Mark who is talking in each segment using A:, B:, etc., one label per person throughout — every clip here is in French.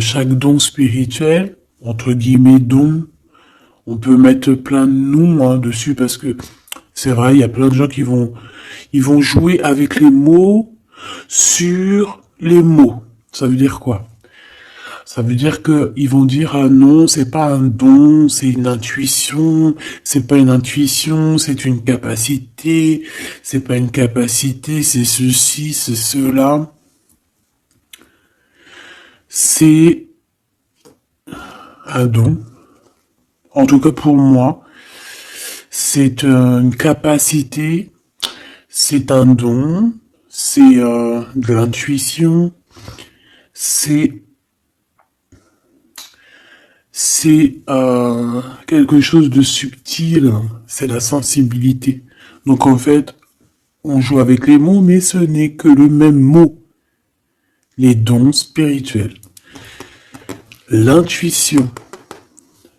A: chaque don spirituel, entre guillemets don, on peut mettre plein de noms dessus parce que c'est vrai, il y a plein de gens ils vont jouer avec les mots sur les mots. Ça veut dire quoi? Ça veut dire que ils vont dire ah non, c'est pas un don, c'est une intuition, c'est pas une intuition, c'est une capacité, c'est pas une capacité, c'est ceci, c'est cela. C'est un don. En tout cas pour moi, c'est une capacité, c'est un don, c'est de l'intuition, c'est quelque chose de subtil, c'est la sensibilité. Donc en fait, on joue avec les mots, mais ce n'est que le même mot. Les dons spirituels. L'intuition.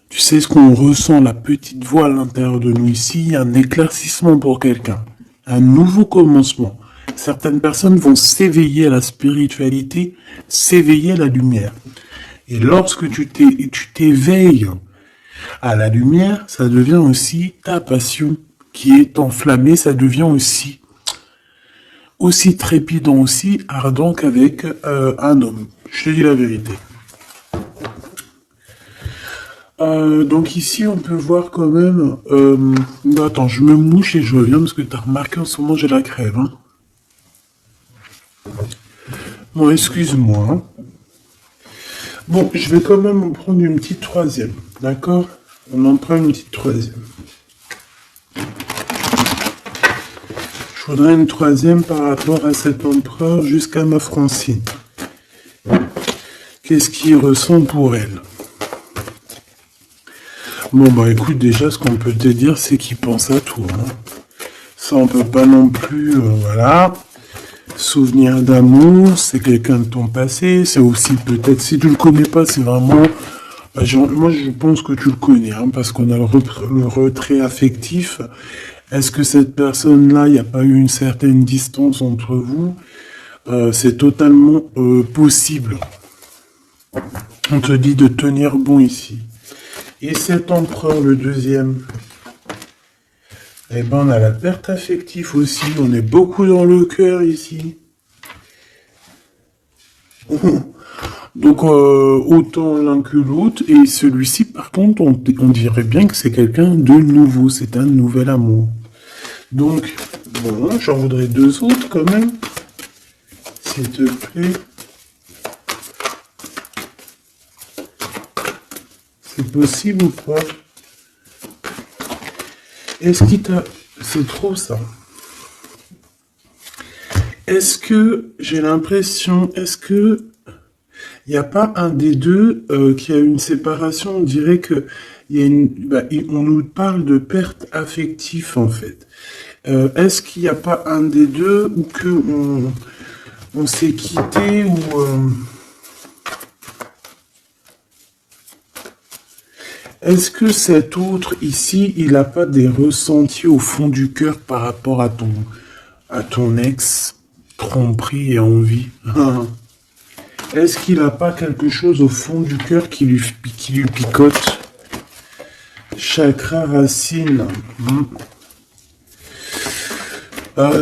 A: Tu sais ce qu'on ressent, la petite voix à l'intérieur de nous ici, un éclaircissement pour quelqu'un, un nouveau commencement. Certaines personnes vont s'éveiller à la spiritualité, s'éveiller à la lumière. Et lorsque tu t'éveilles à la lumière, ça devient aussi ta passion qui est enflammée, ça devient aussi trépidant, aussi ardent qu'avec un homme. Je te dis la vérité. Donc ici, on peut voir quand même... attends, je me mouche et je reviens parce que tu as remarqué en ce moment, j'ai la crève. Hein. Bon, excuse-moi. Hein. Bon, je vais quand même en prendre une petite troisième. D'accord? On en prend une petite troisième. Je voudrais une troisième par rapport à cet empereur jusqu'à ma Francine. Qu'est-ce qu'il ressent pour elle? Bon, bah écoute, déjà, ce qu'on peut te dire, c'est qu'il pense à toi. Hein. Ça, on peut pas non plus, voilà. Souvenir d'amour, c'est quelqu'un de ton passé. C'est aussi peut-être, si tu le connais pas, c'est vraiment... Bah, moi, je pense que tu le connais, hein, parce qu'on a le retrait affectif. Est-ce que cette personne-là, il n'y a pas eu une certaine distance entre vous? C'est totalement possible. On te dit de tenir bon ici. Et cet empereur, le deuxième, eh ben on a la perte affective aussi. On est beaucoup dans le cœur ici. Donc autant l'un que l'autre. Et celui-ci, par contre, on dirait bien que c'est quelqu'un de nouveau. C'est un nouvel amour. Donc, bon, j'en voudrais deux autres quand même. S'il te plaît. C'est possible ou pas? Est-ce qu'il t'a... C'est trop ça. Est-ce que j'ai l'impression... Est-ce que... Il n'y a pas un des deux qui a une séparation? On dirait que... Il y a une... on nous parle de perte affective en fait. Est-ce qu'il n'y a pas un des deux ou que on s'est quitté ou... Est-ce que cet autre ici, il n'a pas des ressentis au fond du cœur par rapport à ton ex, tromperie et envie? Est-ce qu'il n'a pas quelque chose au fond du cœur qui lui picote? Chakra racine.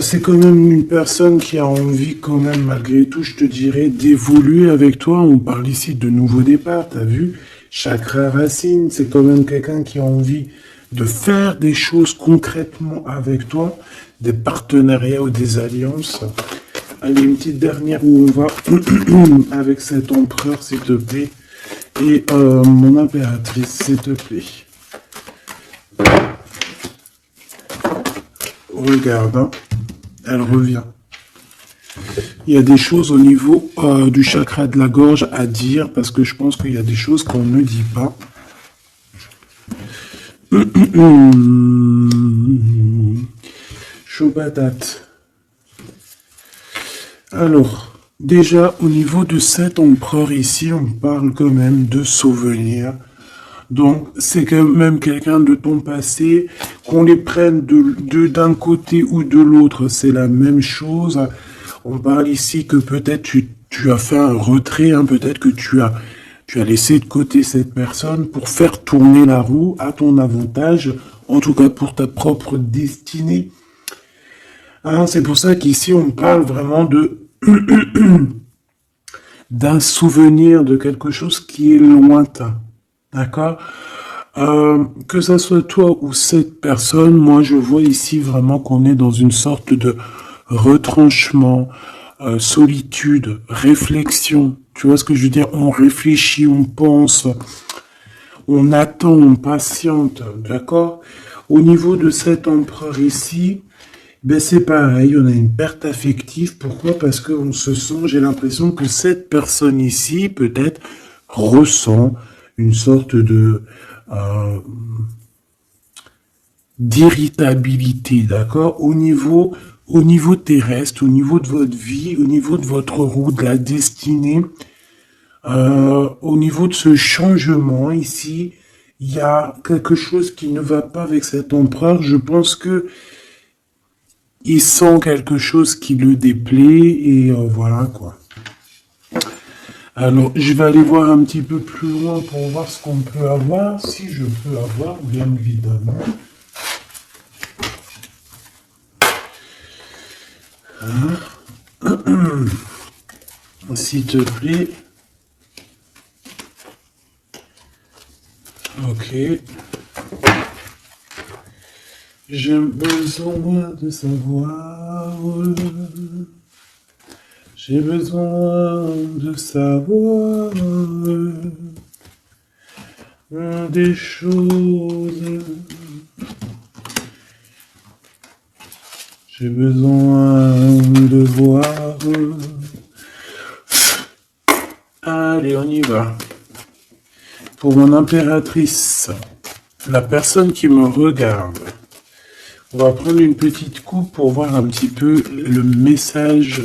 A: C'est quand même une personne qui a envie quand même, malgré tout, je te dirais, d'évoluer avec toi. On parle ici de nouveau départ, t'as vu? Chakra racine, c'est quand même quelqu'un qui a envie de faire des choses concrètement avec toi, des partenariats ou des alliances. Allez, une petite dernière où on va avec cet empereur, s'il te plaît. Et mon impératrice, s'il te plaît. Regarde, hein, elle revient. Il y a des choses au niveau du chakra de la gorge à dire, parce que je pense qu'il y a des choses qu'on ne dit pas. Chaud patate. Alors, déjà, au niveau de cet empereur ici, on parle quand même de souvenirs. Donc, c'est quand même quelqu'un de ton passé. Qu'on les prenne d'un côté ou de l'autre, c'est la même chose. On parle ici que peut-être tu tu as fait un retrait, hein, peut-être que tu as laissé de côté cette personne pour faire tourner la roue à ton avantage, en tout cas pour ta propre destinée. Hein, c'est pour ça qu'ici on parle vraiment d'un souvenir, de quelque chose qui est lointain. D'accord? Que ça soit toi ou cette personne, moi je vois ici vraiment qu'on est dans une sorte de retranchement, solitude, réflexion. Tu vois ce que je veux dire? On réfléchit, on pense, on attend, on patiente, d'accord? Au niveau de cet empereur ici, ben c'est pareil, on a une perte affective. Pourquoi? Parce qu'on se sent, j'ai l'impression que cette personne ici, peut-être, ressent une sorte de d'irritabilité, d'accord? Au niveau terrestre, au niveau de votre vie, au niveau de votre route, de la destinée, au niveau de ce changement ici, il y a quelque chose qui ne va pas avec cet empereur. Je pense que il sent quelque chose qui le déplaît et voilà quoi. Alors, je vais aller voir un petit peu plus loin pour voir ce qu'on peut avoir, si je peux avoir, bien évidemment. S'il te plaît. Ok. J'ai besoin de savoir. J'ai besoin de savoir des choses. J'ai besoin de voir. Allez, on y va. Pour mon impératrice, la personne qui me regarde, on va prendre une petite coupe pour voir un petit peu le message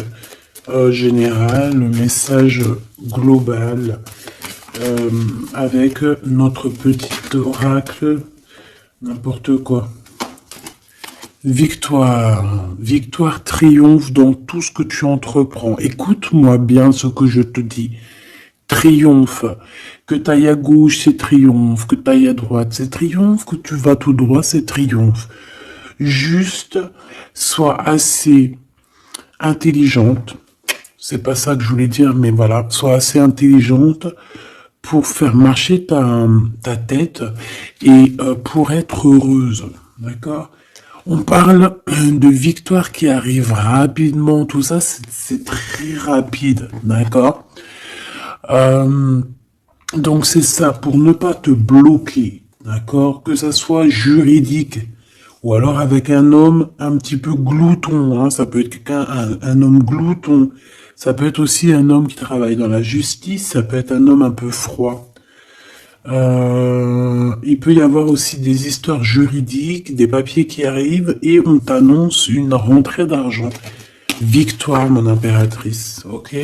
A: général, le message global, avec notre petit oracle, n'importe quoi. Victoire, victoire triomphe dans tout ce que tu entreprends. Écoute-moi bien ce que je te dis. Triomphe. Que tu ailles à gauche, c'est triomphe. Que tu ailles à droite, c'est triomphe. Que tu vas tout droit, c'est triomphe. Juste, sois assez intelligente. C'est pas ça que je voulais dire, mais voilà. Sois assez intelligente pour faire marcher ta tête et pour être heureuse. D'accord? On parle de victoire qui arrive rapidement. Tout ça, c'est très rapide. D'accord? Donc c'est ça, pour ne pas te bloquer, d'accord? Que ça soit juridique, ou alors avec un homme un petit peu glouton, hein? Ça peut être quelqu'un, un homme glouton, ça peut être aussi un homme qui travaille dans la justice, ça peut être un homme un peu froid. Il peut y avoir aussi des histoires juridiques, des papiers qui arrivent, et on t'annonce une rentrée d'argent. Victoire, mon impératrice, ok?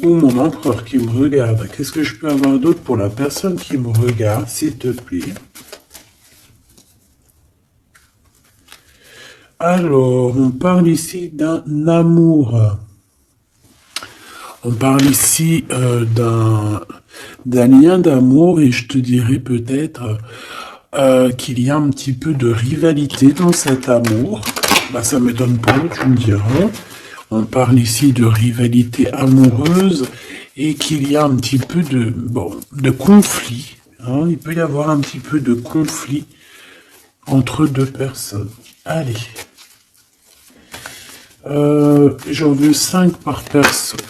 A: Ou mon empereur qui me regarde. Qu'est-ce que je peux avoir d'autre pour la personne qui me regarde, s'il te plaît? Alors, on parle ici d'un amour. On parle ici d'un lien d'amour et je te dirais peut-être qu'il y a un petit peu de rivalité dans cet amour. Bah, ça m'étonne pas, tu me diras. On parle ici de rivalité amoureuse et qu'il y a un petit peu de conflit. Hein. Il peut y avoir un petit peu de conflit entre deux personnes. Allez. J'en veux 5 par personne.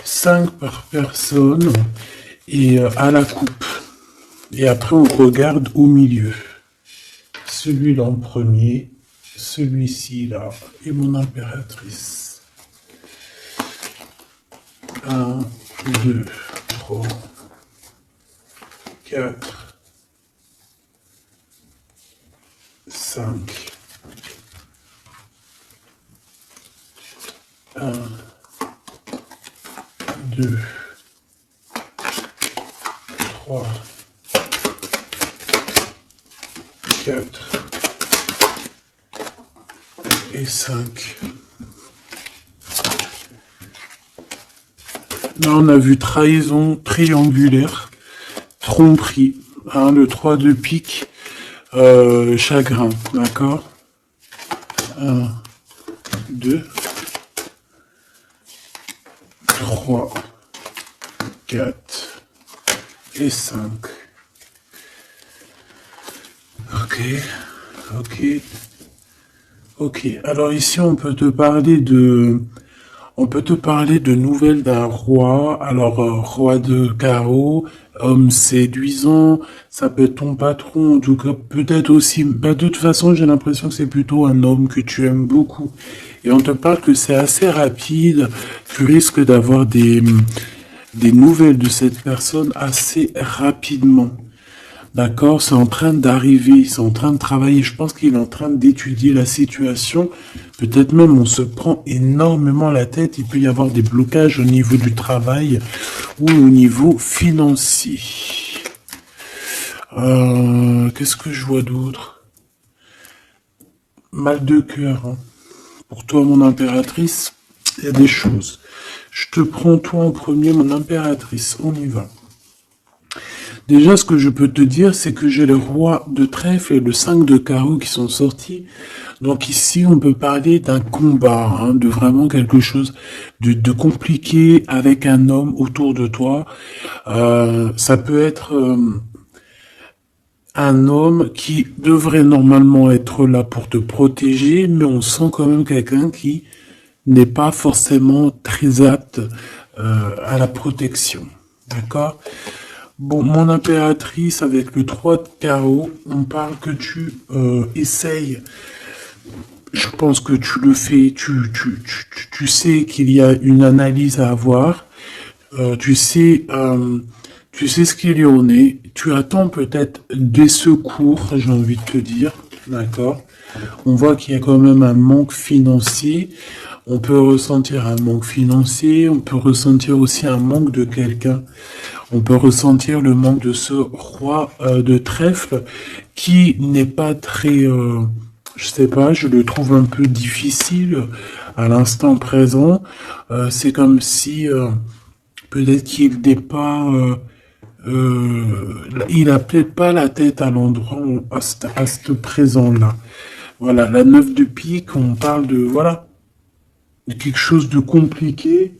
A: 5 par personne et à la coupe. Et après, on regarde au milieu. Celui-là en premier. Celui-ci là et mon impératrice. 1, 2, 3, 4, 5. 1, 2, 3, 4 et 5. Là, on a vu trahison triangulaire, tromperie, hein, le 3 de pique, chagrin, d'accord? 1, 2, 3, 4 et 5. Ok, ok, ok. Alors ici, on peut te parler de nouvelles d'un roi. Alors, roi de carreau, homme séduisant, ça peut être ton patron, en tout cas, peut-être aussi, bah, de toute façon, j'ai l'impression que c'est plutôt un homme que tu aimes beaucoup. Et on te parle que c'est assez rapide, tu risques d'avoir des nouvelles de cette personne assez rapidement. D'accord, c'est en train d'arriver, c'est en train de travailler. Je pense qu'il est en train d'étudier la situation. Peut-être même on se prend énormément la tête. Il peut y avoir des blocages au niveau du travail ou au niveau financier. Qu'est-ce que je vois d'autre? Mal de cœur, hein. Pour toi, mon impératrice, il y a des choses. Je te prends toi en premier, mon impératrice. On y va. Déjà, ce que je peux te dire, c'est que j'ai le roi de trèfle et le 5 de carreau qui sont sortis. Donc ici, on peut parler d'un combat, hein, de vraiment quelque chose de compliqué avec un homme autour de toi. Ça peut être un homme qui devrait normalement être là pour te protéger, mais on sent quand même quelqu'un qui n'est pas forcément très apte à la protection. D'accord? Bon, mon impératrice, avec le 3 de carreau, on parle que tu essayes. Je pense que tu le fais, tu sais qu'il y a une analyse à avoir. Tu sais, ce qu'il y en est. Tu attends peut-être des secours, j'ai envie de te dire. D'accord? On voit qu'il y a quand même un manque financier. On peut ressentir un manque financier. On peut ressentir aussi un manque de quelqu'un. On peut ressentir le manque de ce roi de trèfle qui n'est pas très, je sais pas, je le trouve un peu difficile à l'instant présent. C'est comme si peut-être qu'il n'est pas, il a peut-être pas la tête à l'endroit à ce présent-là. Voilà, la 9 de pique, on parle de voilà de quelque chose de compliqué,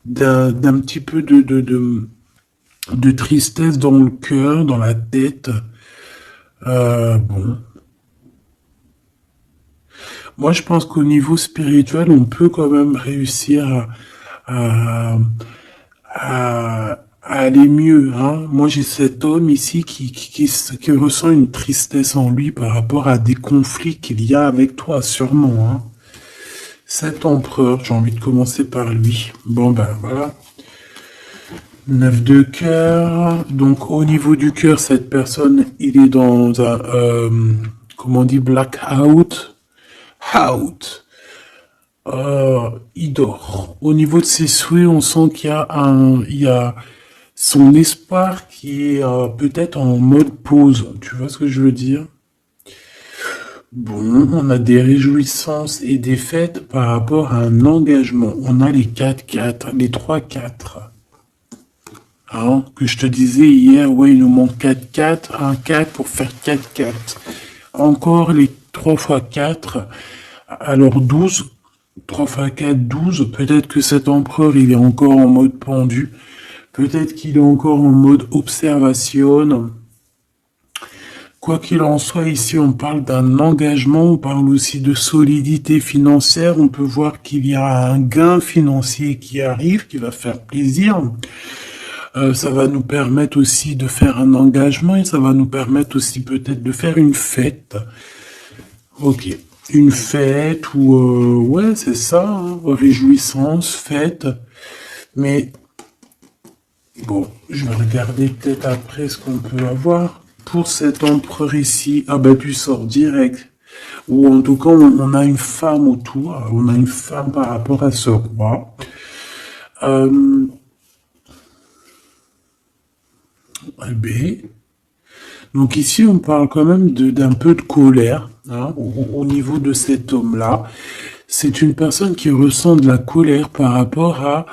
A: d'un petit peu de tristesse dans le cœur, dans la tête. Bon. Moi, je pense qu'au niveau spirituel, on peut quand même réussir à, à aller mieux. Hein. Moi, j'ai cet homme ici qui ressent une tristesse en lui par rapport à des conflits qu'il y a avec toi, sûrement. Hein. Cet empereur, j'ai envie de commencer par lui. Bon, ben voilà. 9 de cœur. Donc, au niveau du cœur, cette personne, il est dans un, comment on dit, blackout. Out. Il dort. Au niveau de ses souhaits, on sent il y a son espoir qui est peut-être en mode pause. Tu vois ce que je veux dire? Bon, on a des réjouissances et des fêtes par rapport à un engagement. On a les 4-4, les 3-4. Hein, que je te disais hier, ouais, il nous manque 4-4, un 4 pour faire 4-4. Encore les 3 fois 4, alors 12, 3 fois 4, 12. Peut-être que cet empereur, il est encore en mode pendu. Peut-être qu'il est encore en mode observation. Quoi qu'il en soit, ici, on parle d'un engagement, on parle aussi de solidité financière. On peut voir qu'il y a un gain financier qui arrive, qui va faire plaisir. Ça va nous permettre aussi de faire un engagement et ça va nous permettre aussi peut-être de faire une fête. Ok. Une fête ou... ouais, c'est ça, hein, réjouissance, fête. Mais bon, je vais regarder peut-être après ce qu'on peut avoir. Pour cet empereur ici, ah ben tu sors direct. Ou en tout cas, on a une femme autour. On a une femme par rapport à ce roi. B. Donc ici, on parle quand même d'un peu de colère hein, au niveau de cet homme-là. C'est une personne qui ressent de la colère par rapport à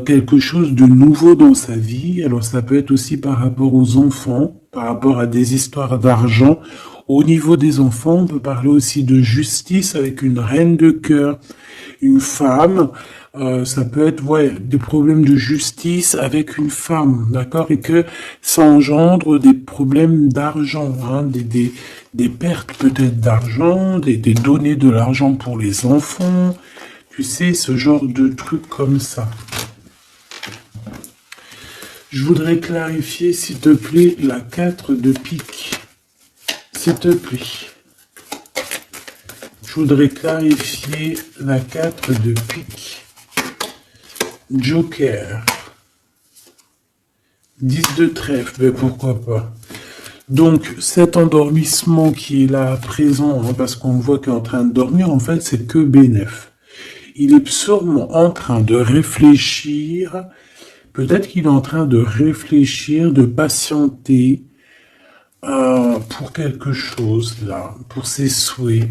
A: quelque chose de nouveau dans sa vie. Alors ça peut être aussi par rapport aux enfants, par rapport à des histoires d'argent. Au niveau des enfants, on peut parler aussi de justice avec une reine de cœur, une femme. Ça peut être des problèmes de justice avec une femme, d'accord, et que ça engendre des problèmes d'argent, hein, des pertes peut-être d'argent, des données de l'argent pour les enfants, tu sais, ce genre de trucs comme ça. Je voudrais clarifier, s'il te plaît, la 4 de pique. S'il te plaît. Je voudrais clarifier la 4 de pique. Joker. 10 de trèfle, mais pourquoi pas. Donc, cet endormissement qui est là présent, hein, parce qu'on voit qu'il est en train de dormir, en fait, c'est que bénéf. Il est sûrement en train de réfléchir. Peut-être qu'il est en train de réfléchir, de patienter pour quelque chose, là, pour ses souhaits.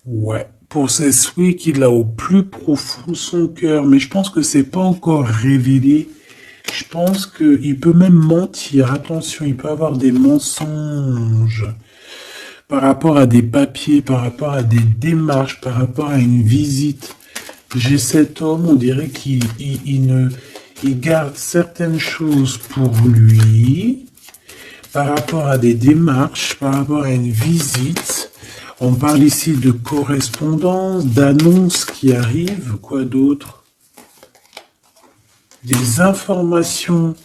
A: Ouais, pour ses souhaits qu'il a au plus profond de son cœur. Mais je pense que c'est pas encore révélé. Je pense qu'il peut même mentir. Attention, il peut avoir des mensonges par rapport à des papiers, par rapport à des démarches, par rapport à une visite. J'ai cet homme, on dirait qu'il il garde certaines choses pour lui, par rapport à des démarches, par rapport à une visite. On parle ici de correspondance, d'annonces qui arrivent, quoi d'autre? Des informations.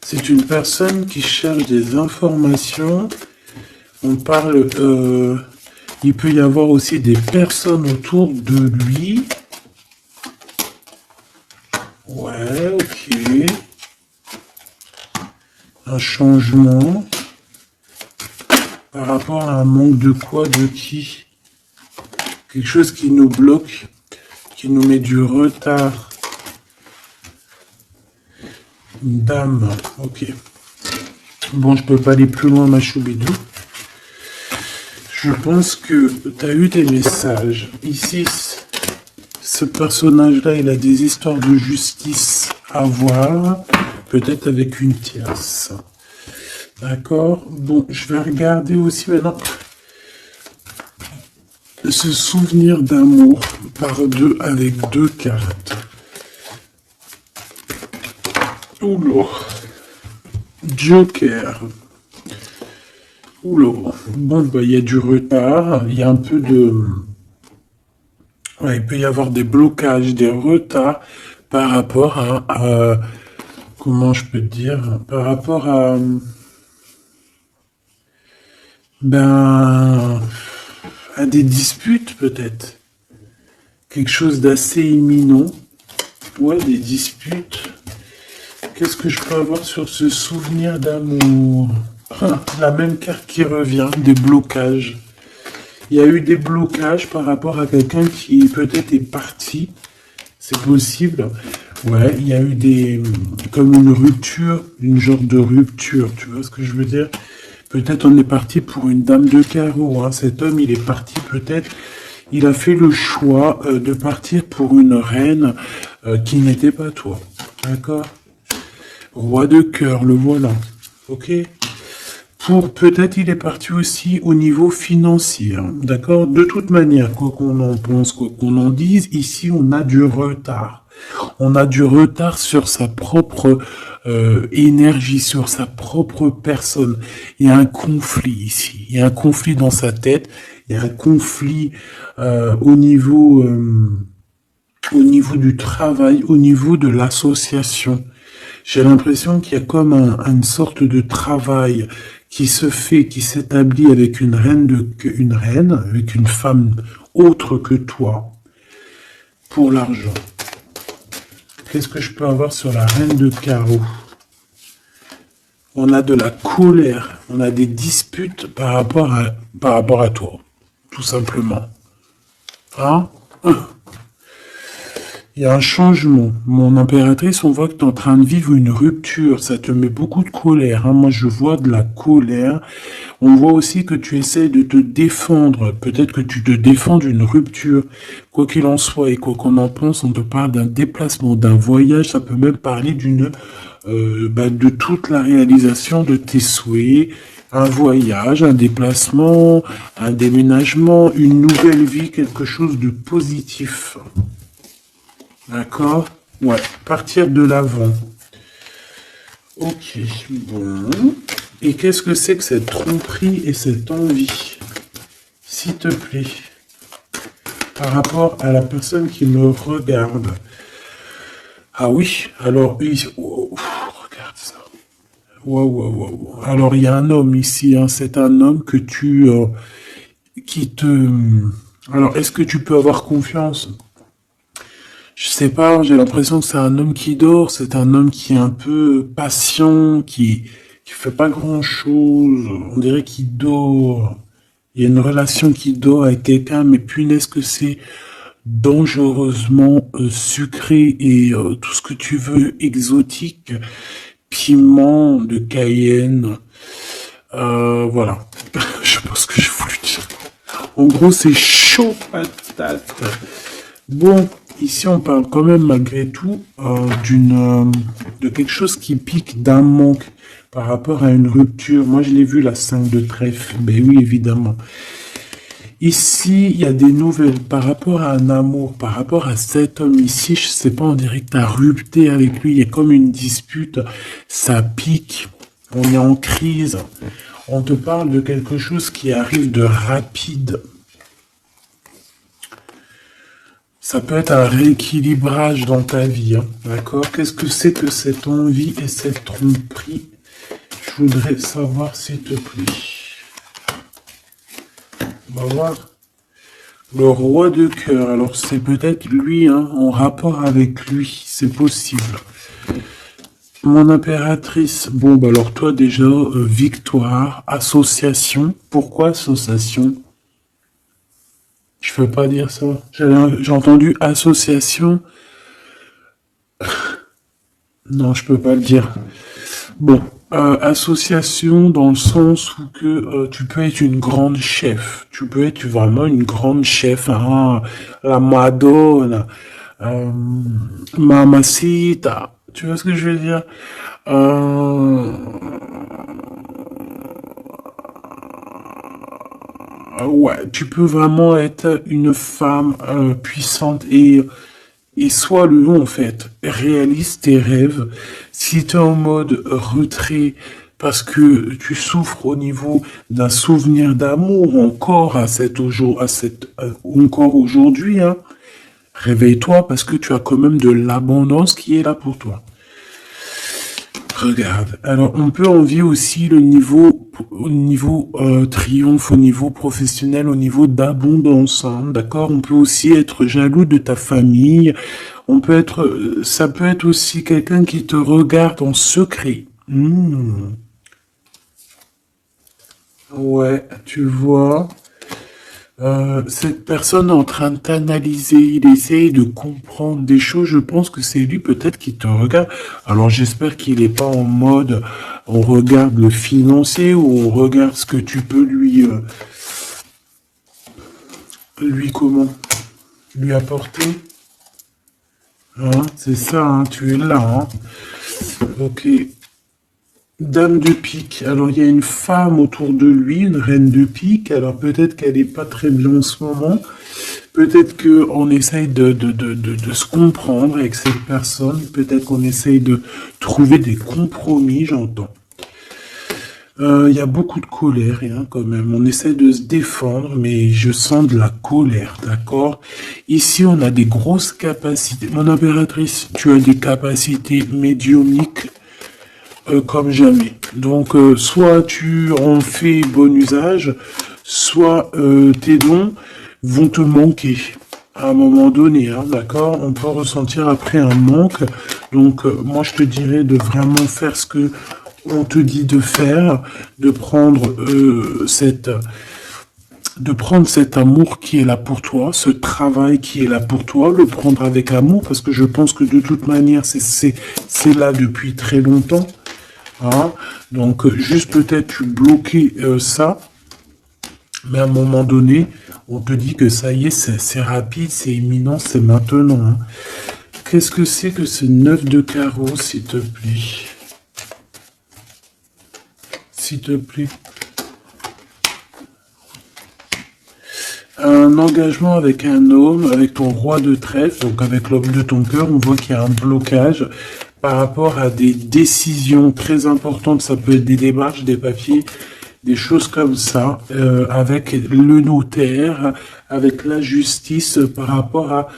A: C'est une personne qui cherche des informations. On parle, il peut y avoir aussi des personnes autour de lui. Ouais, ok. Un changement. Par rapport à un manque de quoi, de qui? Quelque chose qui nous bloque, qui nous met du retard. Une dame, ok. Bon, je peux pas aller plus loin, ma choubidou. Je pense que tu as eu des messages. Ici, ce personnage-là, il a des histoires de justice à voir, peut-être avec une tierce. D'accord? Bon, je vais regarder aussi maintenant ce souvenir d'amour par deux avec deux cartes. Oula. Joker. Oula. Bon, bah, il y a du retard, il y a un peu de... Ouais, il peut y avoir des blocages, des retards par rapport à comment je peux dire? Par rapport à... Ben... à des disputes, peut-être. Quelque chose d'assez imminent. Ouais, des disputes. Qu'est-ce que je peux avoir sur ce souvenir d'amour? La même carte qui revient, des blocages. Il y a eu des blocages par rapport à quelqu'un qui peut-être est parti. C'est possible. Ouais, il y a eu des... comme une rupture, une genre de rupture. Tu vois ce que je veux dire? Peut-être on est parti pour une dame de carreau. Hein. Cet homme, il est parti peut-être... Il a fait le choix de partir pour une reine qui n'était pas toi. D'accord? Roi de cœur, le voilà. Ok? Pour peut-être il est parti aussi au niveau financier. Hein. D'accord? De toute manière, quoi qu'on en pense, quoi qu'on en dise, ici on a du retard. On a du retard sur sa propre énergie, sur sa propre personne. Il y a un conflit ici. Il y a un conflit dans sa tête. Il y a un conflit au niveau du travail, au niveau de l'association. J'ai l'impression qu'il y a comme une sorte de travail qui se fait, qui s'établit avec une reine, avec une femme autre que toi, pour l'argent. Qu'est-ce que je peux avoir sur la reine de carreau? On a de la colère, on a des disputes par rapport à toi, tout simplement. Hein? Il y a un changement. Mon impératrice, on voit que tu es en train de vivre une rupture. Ça te met beaucoup de colère, hein. Moi, je vois de la colère. On voit aussi que tu essaies de te défendre. Peut-être que tu te défends d'une rupture. Quoi qu'il en soit et quoi qu'on en pense, on te parle d'un déplacement, d'un voyage. Ça peut même parler de toute la réalisation de tes souhaits. Un voyage, un déplacement, un déménagement, une nouvelle vie, quelque chose de positif. D'accord? Ouais, partir de l'avant. Ok, bon. Et qu'est-ce que c'est que cette tromperie et cette envie? S'il te plaît. Par rapport à la personne qui me regarde. Ah oui, alors, regarde ça. Wow. Alors, il y a un homme ici, hein. C'est un homme que qui te... Alors, est-ce que tu peux avoir confiance? Je sais pas, j'ai l'impression que c'est un homme qui dort, c'est un homme qui est un peu patient, qui fait pas grand-chose, on dirait qu'il dort. Il y a une relation qui dort avec quelqu'un, mais punaise que c'est dangereusement sucré et tout ce que tu veux, exotique, piment de Cayenne, voilà. Je pense que je voulais dire. En gros, c'est chaud patate. Bon, ici on parle quand même malgré tout de quelque chose qui pique, d'un manque par rapport à une rupture. Moi je l'ai vu, la 5 de trèfle, ben oui évidemment. Ici, il y a des nouvelles par rapport à un amour, par rapport à cet homme ici, je sais pas, on dirait que tu as rupté avec lui, il y a comme une dispute, ça pique, on est en crise, on te parle de quelque chose qui arrive de rapide. Ça peut être un rééquilibrage dans ta vie, hein, d'accord? Qu'est-ce que c'est que cette envie et cette tromperie? Je voudrais savoir, s'il te plaît. On va voir. Le roi de cœur. Alors, c'est peut-être lui, hein, en rapport avec lui. C'est possible. Mon impératrice. Bon, bah alors toi, déjà, victoire, association. Pourquoi association? Je peux pas dire ça. J'ai entendu association. Non, je peux pas le dire. Bon, association dans le sens où que tu peux être une grande chef. Tu peux être vraiment une grande chef. Hein, la Madonna, Mamacita. Tu vois ce que je veux dire? Ouais, tu peux vraiment être une femme puissante et sois-le en fait. Réalise tes rêves. Si tu es en mode retrait parce que tu souffres au niveau d'un souvenir d'amour encore encore aujourd'hui, hein, réveille-toi parce que tu as quand même de l'abondance qui est là pour toi. Regarde, alors on peut envier aussi le niveau, au niveau triomphe, au niveau professionnel, au niveau d'abondance, hein, d'accord? On peut aussi être jaloux de ta famille, ça peut être aussi quelqu'un qui te regarde en secret. Ouais, tu vois. Cette personne est en train de t'analyser, il essaye de comprendre des choses, je pense que c'est lui peut-être qui te regarde. Alors j'espère qu'il n'est pas en mode on regarde le financier ou on regarde ce que tu peux lui apporter. Hein, c'est ça, hein, tu es là. Hein. Ok. Dame de pique. Alors, il y a une femme autour de lui, une reine de pique. Alors, peut-être qu'elle n'est pas très bien en ce moment. Peut-être qu'on essaye de se comprendre avec cette personne. Peut-être qu'on essaye de trouver des compromis, j'entends. Il y a beaucoup de colère, hein, quand même. On essaie de se défendre, mais je sens de la colère, d'accord? Ici, on a des grosses capacités. Mon impératrice, tu as des capacités médiumniques comme jamais. Donc, soit tu en fais bon usage, soit tes dons vont te manquer à un moment donné, hein, d'accord? On peut ressentir après un manque. Donc, moi, je te dirais de vraiment faire ce que on te dit de faire, de prendre de prendre cet amour qui est là pour toi, ce travail qui est là pour toi, le prendre avec amour, parce que je pense que de toute manière, c'est là depuis très longtemps. Hein. Donc, juste peut-être tu bloquais ça, mais à un moment donné, on te dit que ça y est, c'est rapide, c'est imminent, c'est maintenant. Hein. Qu'est-ce que c'est que ce 9 de carreau, s'il te plaît? S'il te plaît. Un engagement avec un homme, avec ton roi de trèfle, donc avec l'homme de ton cœur, on voit qu'il y a un blocage par rapport à des décisions très importantes. Ça peut être des démarches, des papiers, des choses comme ça, avec le notaire, avec la justice par rapport à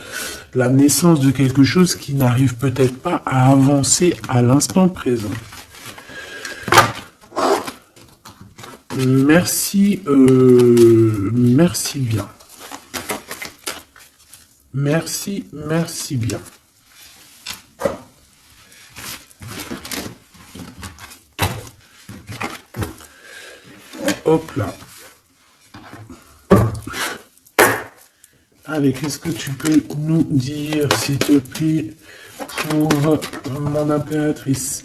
A: la naissance de quelque chose qui n'arrive peut-être pas à avancer à l'instant présent. Merci, merci bien. Merci bien. Hop là. Allez, qu'est-ce que tu peux nous dire, s'il te plaît, pour mon impératrice?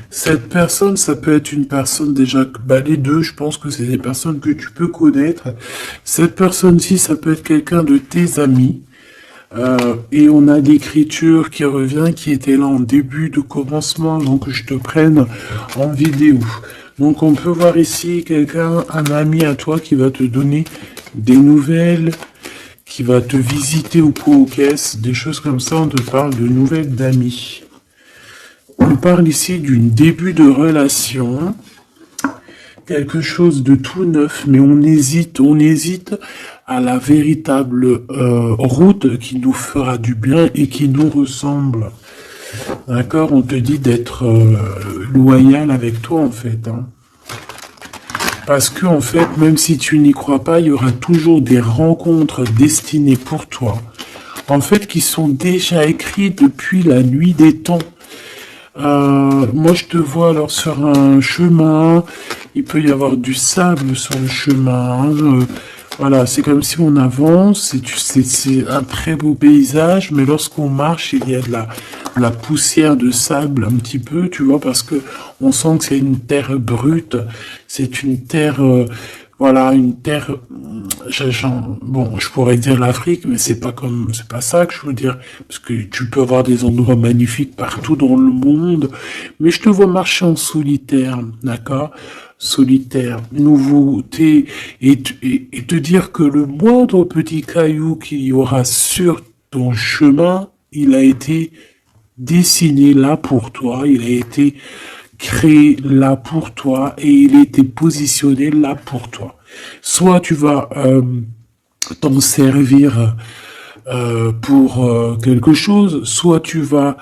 A: Cette personne, ça peut être une personne déjà, les deux, je pense que c'est des personnes que tu peux connaître. Cette personne-ci, ça peut être quelqu'un de tes amis. Et on a l'écriture qui revient, qui était là en début de commencement, donc je te prenne en vidéo. Donc on peut voir ici quelqu'un, un ami à toi qui va te donner des nouvelles, qui va te visiter au caisse, des choses comme ça, on te parle de nouvelles d'amis. On parle ici d'une début de relation, quelque chose de tout neuf, mais on hésite à la véritable route qui nous fera du bien et qui nous ressemble. D'accord? On te dit d'être loyal avec toi, en fait. Hein. Parce que, en fait, même si tu n'y crois pas, il y aura toujours des rencontres destinées pour toi. En fait, qui sont déjà écrites depuis la nuit des temps. Moi, je te vois alors sur un chemin. Il peut y avoir du sable sur le chemin. Voilà, c'est comme si on avance. C'est un très beau paysage, mais lorsqu'on marche, il y a de la poussière de sable un petit peu, tu vois, parce que on sent que c'est une terre brute. C'est une terre, voilà, une terre. Bon, je pourrais dire l'Afrique, mais c'est pas ça que je veux dire, parce que tu peux avoir des endroits magnifiques partout dans le monde, mais je te vois marcher en solitaire, d'accord? Solitaire, nouveauté, et te dire que le moindre petit caillou qu'il y aura sur ton chemin, il a été dessiné là pour toi, il a été créé là pour toi et il a été positionné là pour toi. Soit tu vas t'en servir pour quelque chose, soit tu vas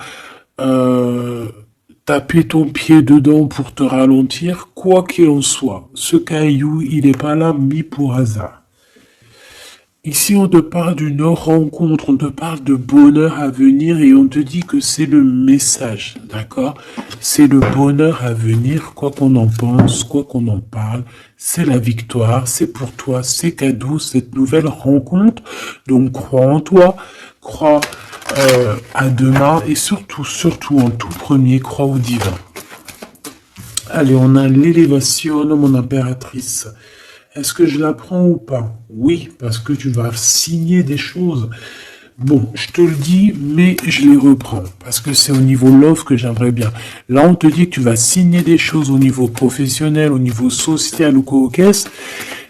A: taper ton pied dedans pour te ralentir, quoi qu'il en soit. Ce caillou, il n'est pas là mis pour hasard. Ici, on te parle d'une rencontre, on te parle de bonheur à venir et on te dit que c'est le message, d'accord? C'est le bonheur à venir, quoi qu'on en pense, quoi qu'on en parle. C'est la victoire, c'est pour toi, c'est cadeau, cette nouvelle rencontre. Donc, crois en toi, crois à demain et surtout en tout premier, crois au divin. Allez, on a l'élévation, mon impératrice. Est-ce que je la prends ou pas? Oui, parce que tu vas signer des choses. Bon, je te le dis, mais je les reprends, parce que c'est au niveau love que j'aimerais bien. Là, on te dit que tu vas signer des choses au niveau professionnel, au niveau social ou co-caisse.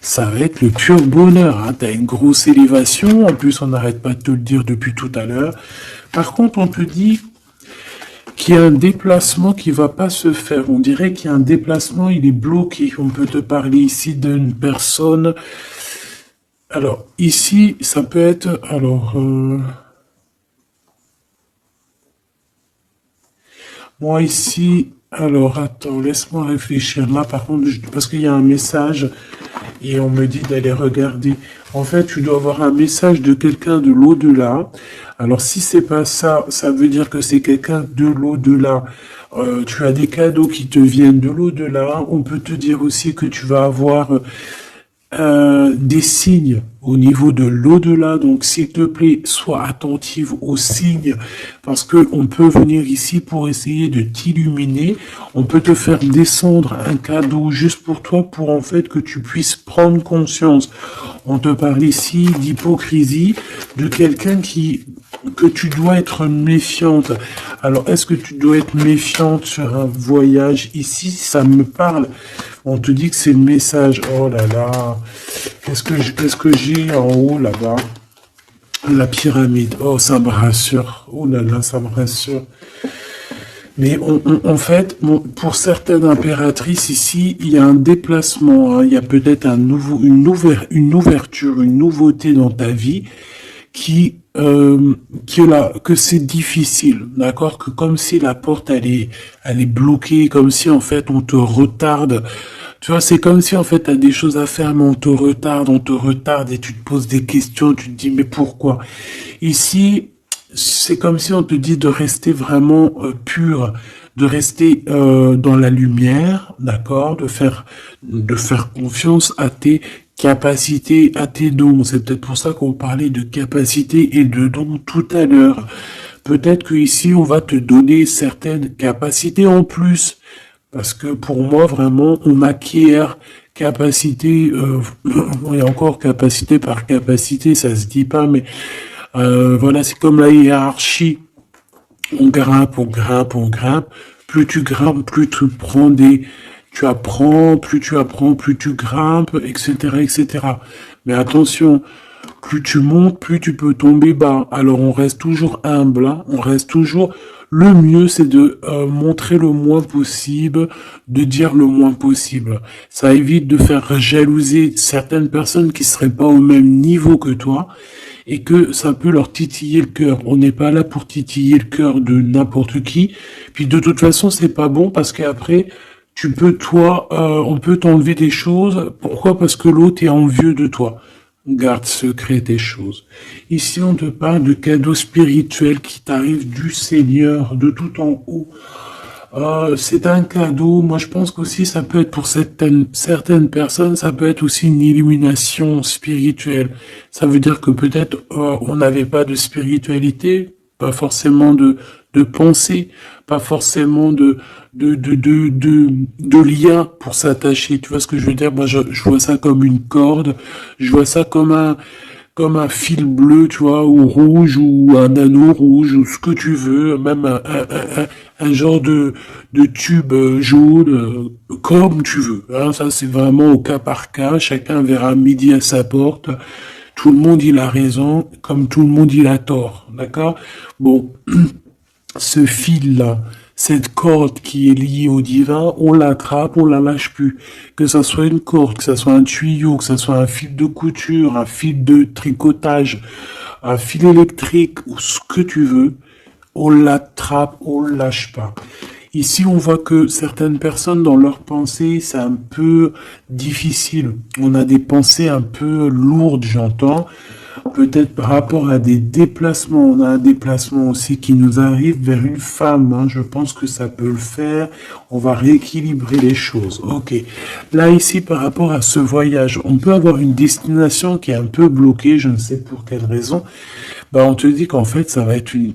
A: Ça va être le pur bonheur. Hein. Tu as une grosse élévation, en plus on n'arrête pas de te le dire depuis tout à l'heure. Par contre, on te dit qu'il y a un déplacement qui va pas se faire. On dirait qu'il y a un déplacement, il est bloqué. On peut te parler ici d'une personne. Alors, ici, ça peut être... Alors, moi, ici... Alors, attends, laisse-moi réfléchir. Là, par contre, parce qu'il y a un message et on me dit d'aller regarder. En fait, tu dois avoir un message de quelqu'un de l'au-delà. Alors, si c'est pas ça, ça veut dire que c'est quelqu'un de l'au-delà. Tu as des cadeaux qui te viennent de l'au-delà. On peut te dire aussi que tu vas avoir des signes au niveau de l'au-delà. Donc, s'il te plaît, sois attentive aux signes parce que on peut venir ici pour essayer de t'illuminer. On peut te faire descendre un cadeau juste pour toi pour en fait que tu puisses prendre conscience. On te parle ici d'hypocrisie, de quelqu'un que tu dois être méfiante. Alors, est-ce que tu dois être méfiante sur un voyage ici? Ça me parle. On te dit que c'est le message. Oh là là. Qu'est-ce que j'ai en haut là-bas? La pyramide. Oh, ça me rassure. Oh là là, ça me rassure. Mais en fait, bon, pour certaines impératrices ici, il y a un déplacement, hein, il y a peut-être une ouverture, une nouveauté dans ta vie que c'est difficile, d'accord, que comme si la porte elle est bloquée, comme si en fait on te retarde. Tu vois, c'est comme si en fait t'as des choses à faire, mais on te retarde et tu te poses des questions, tu te dis mais pourquoi? Ici, c'est comme si on te dit de rester vraiment pur, de rester dans la lumière, d'accord, de faire confiance à tes capacités, à tes dons. C'est peut-être pour ça qu'on parlait de capacités et de dons tout à l'heure. Peut-être que ici on va te donner certaines capacités en plus. Parce que pour moi, vraiment, on acquiert capacité, et encore capacité par capacité, ça se dit pas, mais voilà, c'est comme la hiérarchie. On grimpe, on grimpe, on grimpe. Plus tu grimpes, plus tu prends tu apprends, plus tu grimpes, etc., etc. Mais attention, plus tu montes, plus tu peux tomber bas. Alors on reste toujours humble, hein, on reste toujours. Le mieux, c'est de montrer le moins possible, de dire le moins possible. Ça évite de faire jalouser certaines personnes qui seraient pas au même niveau que toi et que ça peut leur titiller le cœur. On n'est pas là pour titiller le cœur de n'importe qui. Puis de toute façon, c'est pas bon parce qu'après, on peut t'enlever des choses. Pourquoi? Parce que l'autre est envieux de toi. Garde secret tes choses. Ici, on te parle de cadeaux spirituels qui t'arrivent du Seigneur, de tout en haut. C'est un cadeau. Moi, je pense qu'aussi, ça peut être pour certaines personnes, ça peut être aussi une illumination spirituelle. Ça veut dire que peut-être on n'avait pas de spiritualité, pas forcément de pensée, pas forcément de lien pour s'attacher. Tu vois ce que je veux dire? Moi, je vois ça comme une corde. Je vois ça comme un fil bleu, tu vois, ou rouge, ou un anneau rouge, ou ce que tu veux, même un genre de tube jaune, comme tu veux. Hein, ça, c'est vraiment au cas par cas. Chacun verra midi à sa porte. Tout le monde, il a raison, comme tout le monde, il a tort. D'accord? Bon, ce fil-là, cette corde qui est liée au divin, on l'attrape, on la lâche plus. Que ça soit une corde, que ça soit un tuyau, que ça soit un fil de couture, un fil de tricotage, un fil électrique ou ce que tu veux, on l'attrape, on le lâche pas. Ici, on voit que certaines personnes, dans leurs pensées, c'est un peu difficile. On a des pensées un peu lourdes, j'entends. Peut-être par rapport à des déplacements. On a un déplacement aussi qui nous arrive vers une femme. Hein. Je pense que ça peut le faire. On va rééquilibrer les choses. Ok. Là, ici, par rapport à ce voyage, on peut avoir une destination qui est un peu bloquée. Je ne sais pour quelle raison. Ben, on te dit qu'en fait, ça va être une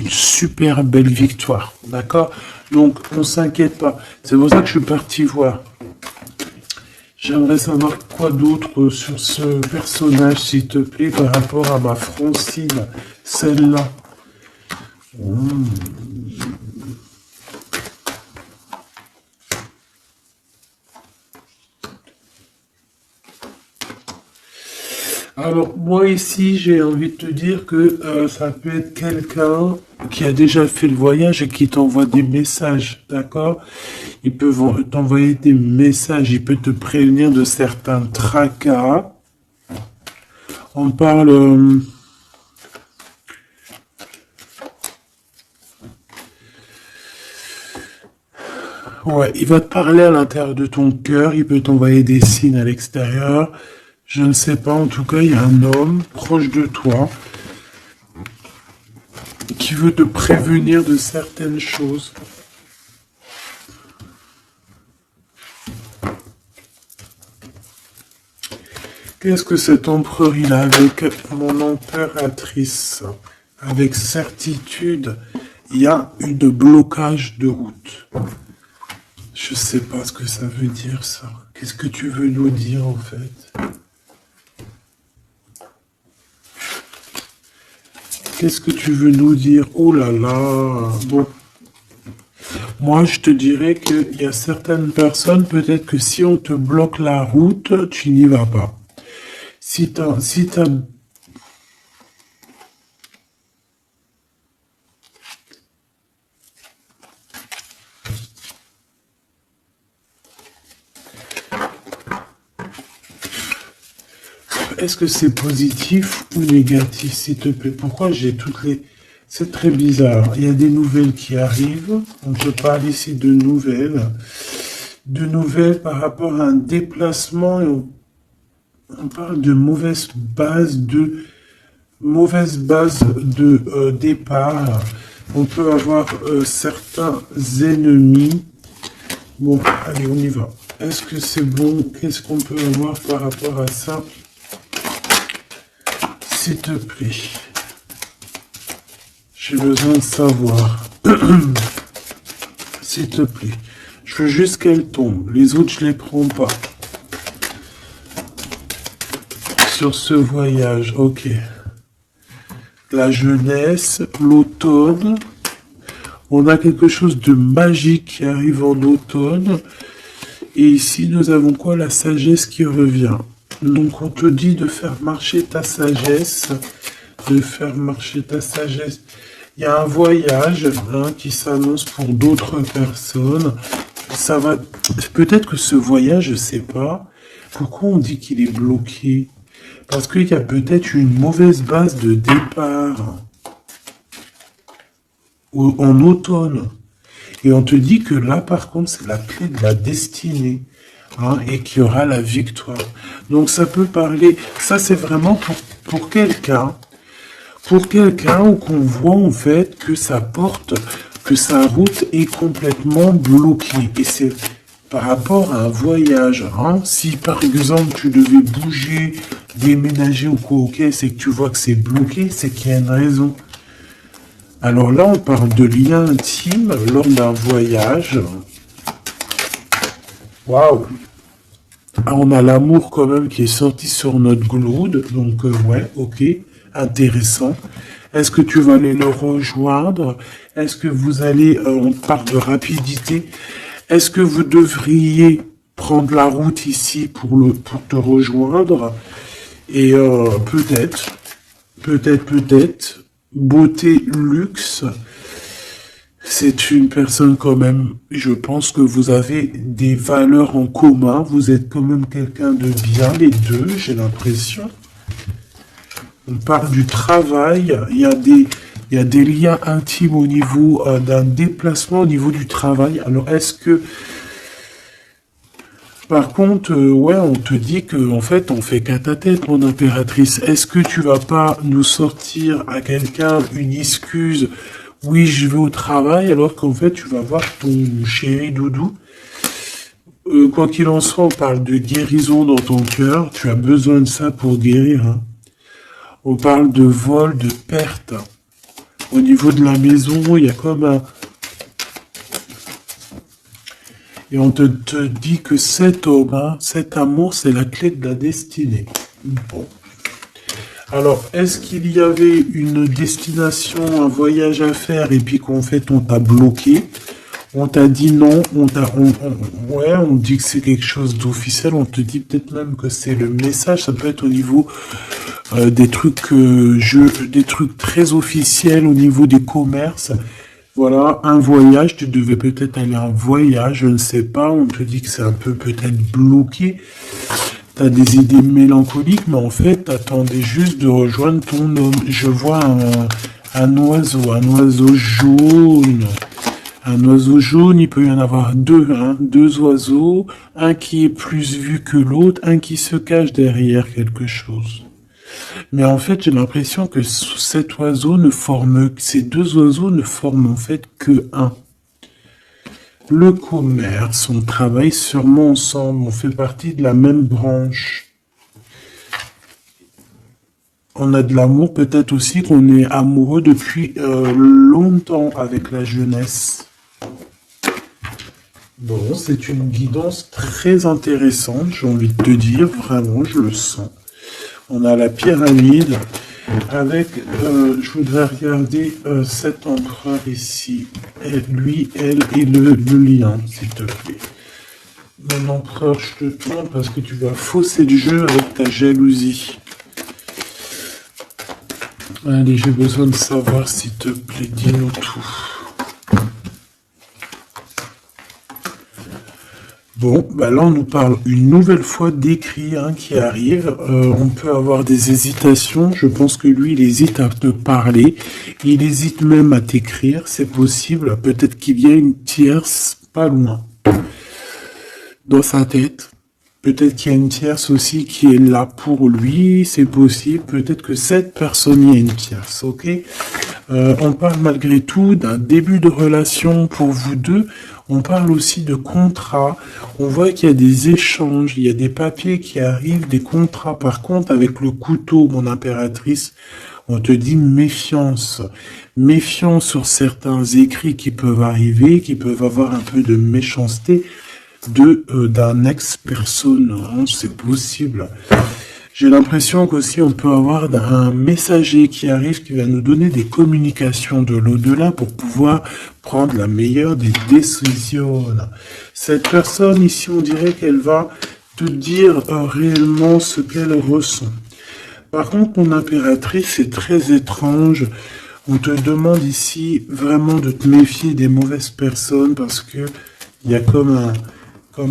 A: super belle victoire. D'accord? Donc, on s'inquiète pas. C'est pour ça que je suis parti voir. J'aimerais savoir quoi d'autre sur ce personnage, s'il te plaît, par rapport à ma Francine, celle-là. Alors, moi ici, j'ai envie de te dire que ça peut être quelqu'un qui a déjà fait le voyage et qui t'envoie des messages, d'accord? Il peut t'envoyer des messages, il peut te prévenir de certains tracas. On parle... ouais, il va te parler à l'intérieur de ton cœur, il peut t'envoyer des signes à l'extérieur. Je ne sais pas, en tout cas, il y a un homme proche de toi qui veut te prévenir de certaines choses. Qu'est-ce que cet empereur il a avec mon impératrice? Avec certitude, il y a un blocage de route. Je sais pas ce que ça veut dire ça. Qu'est-ce que tu veux nous dire en fait? Qu'est-ce que tu veux nous dire? Oh là là. Bon. Moi, je te dirais qu'il y a certaines personnes, peut-être que si on te bloque la route, tu n'y vas pas. Si t'as... Est-ce que c'est positif ou négatif, s'il te plaît? Pourquoi j'ai toutes les... C'est très bizarre. Il y a des nouvelles qui arrivent. On te parle ici de nouvelles. De nouvelles par rapport à un déplacement. On parle de mauvaise base de départ. On peut avoir certains ennemis. Bon, allez, on y va. Est-ce que c'est bon? Qu'est-ce qu'on peut avoir par rapport à ça? S'il te plaît. J'ai besoin de savoir. S'il te plaît. Je veux juste qu'elle tombe. Les autres, je les prends pas. Sur ce voyage, ok. La jeunesse, l'automne. On a quelque chose de magique qui arrive en automne. Et ici, nous avons quoi? La sagesse qui revient. Donc, on te dit de faire marcher ta sagesse. De faire marcher ta sagesse. Il y a un voyage qui s'annonce pour d'autres personnes. Ça va. Peut-être que ce voyage, je sais pas. Pourquoi on dit qu'il est bloqué? Parce qu'il y a peut-être une mauvaise base de départ en automne. Et on te dit que là, par contre, c'est la clé de la destinée. Et qu'il y aura la victoire. Donc ça peut parler. Ça, c'est vraiment pour quelqu'un. Pour quelqu'un où qu'on voit en fait que sa porte, que sa route est complètement bloquée. Et c'est par rapport à un voyage. Si par exemple tu devais bouger, déménager ou quoi, ok, c'est que tu vois que c'est bloqué, c'est qu'il y a une raison. Alors là, on parle de lien intime lors d'un voyage. Waouh! On a l'amour quand même qui est sorti sur notre gloude. Donc ouais, ok. Intéressant. Est-ce que tu vas aller le rejoindre? Est-ce que vous allez, on parle de rapidité, est-ce que vous devriez prendre la route ici pour te rejoindre? Et peut-être, beauté, luxe, c'est une personne quand même, je pense que vous avez des valeurs en commun, vous êtes quand même quelqu'un de bien, les deux, j'ai l'impression. On parle du travail, il y a des liens intimes au niveau d'un déplacement au niveau du travail. Alors, est-ce que... Par contre, ouais, on te dit que en fait, on fait qu'à ta tête, mon impératrice. Est-ce que tu vas pas nous sortir à quelqu'un une excuse? Oui, je vais au travail, alors qu'en fait, tu vas voir ton chéri doudou. Quoi qu'il en soit, on parle de guérison dans ton cœur. Tu as besoin de ça pour guérir, On parle de vol, de perte. Au niveau de la maison, il y a comme un... Et on te dit que cet homme, cet amour, c'est la clé de la destinée. Bon. Alors, est-ce qu'il y avait une destination, un voyage à faire, et puis qu'en fait, on t'a bloqué? On t'a dit non, ouais, on dit que c'est quelque chose d'officiel, on te dit peut-être même que c'est le message, ça peut être au niveau des trucs des trucs très officiels, au niveau des commerces. Voilà, un voyage, tu devais peut-être aller en voyage, je ne sais pas, on te dit que c'est un peu peut-être bloqué. Tu as des idées mélancoliques, mais en fait, t'attendais juste de rejoindre ton homme. Je vois un oiseau jaune. Un oiseau jaune, il peut y en avoir deux, deux oiseaux, un qui est plus vu que l'autre, un qui se cache derrière quelque chose. Mais en fait, j'ai l'impression que ces deux oiseaux ne forment en fait que un. Le commerce, on travaille sûrement ensemble, on fait partie de la même branche. on a de l'amour, peut-être aussi qu'on est amoureux depuis longtemps avec la jeunesse. Bon, c'est une guidance très intéressante, j'ai envie de te dire, vraiment, je le sens. On a la pyramide avec, je voudrais regarder cet empereur ici, et lui, elle et le lien, s'il te plaît. Mon empereur, je te tourne parce que tu vas fausser le jeu avec ta jalousie. Allez, j'ai besoin de savoir, s'il te plaît, dis-nous tout. Bon, bah là on nous parle une nouvelle fois d'écrit qui arrive. On peut avoir des hésitations. Je pense que lui, il hésite à te parler. Il hésite même à t'écrire. C'est possible. Peut-être qu'il y a une tierce pas loin dans sa tête. Peut-être qu'il y a une tierce aussi qui est là pour lui. C'est possible. Peut-être que cette personne y a une tierce. Ok. On parle malgré tout d'un début de relation pour vous deux. On parle aussi de contrats. On voit qu'il y a des échanges, il y a des papiers qui arrivent, des contrats. Par contre, avec le couteau, mon impératrice, on te dit méfiance. Méfiance sur certains écrits qui peuvent arriver, qui peuvent avoir un peu de méchanceté d'un ex-personne. C'est possible. J'ai l'impression qu'aussi on peut avoir un messager qui arrive, qui va nous donner des communications de l'au-delà pour pouvoir prendre la meilleure des décisions. Cette personne ici, on dirait qu'elle va te dire réellement ce qu'elle ressent. Par contre, mon impératrice, c'est très étrange. On te demande ici vraiment de te méfier des mauvaises personnes parce que il y a comme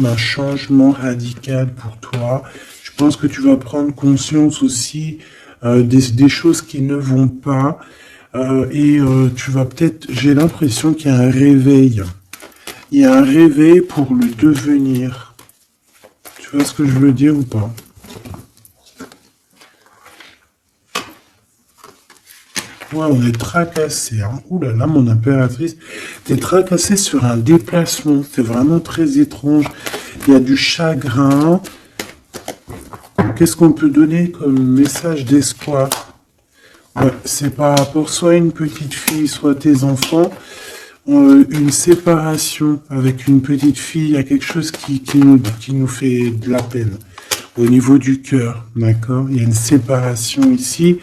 A: un changement radical pour toi. Je pense que tu vas prendre conscience aussi des choses qui ne vont pas et tu vas peut-être, j'ai l'impression qu'il y a un réveil. Il y a un réveil pour le devenir. Tu vois ce que je veux dire ou pas? Ouais, on est tracassé. Ouh là là, mon impératrice, t'es tracassé sur un déplacement. C'est vraiment très étrange. Il y a du chagrin. Qu'est-ce qu'on peut donner comme message d'espoir? Ouais, c'est par rapport soit à une petite fille, soit tes enfants. Une séparation avec une petite fille, il y a quelque chose qui nous fait de la peine au niveau du cœur, d'accord? Il y a une séparation ici.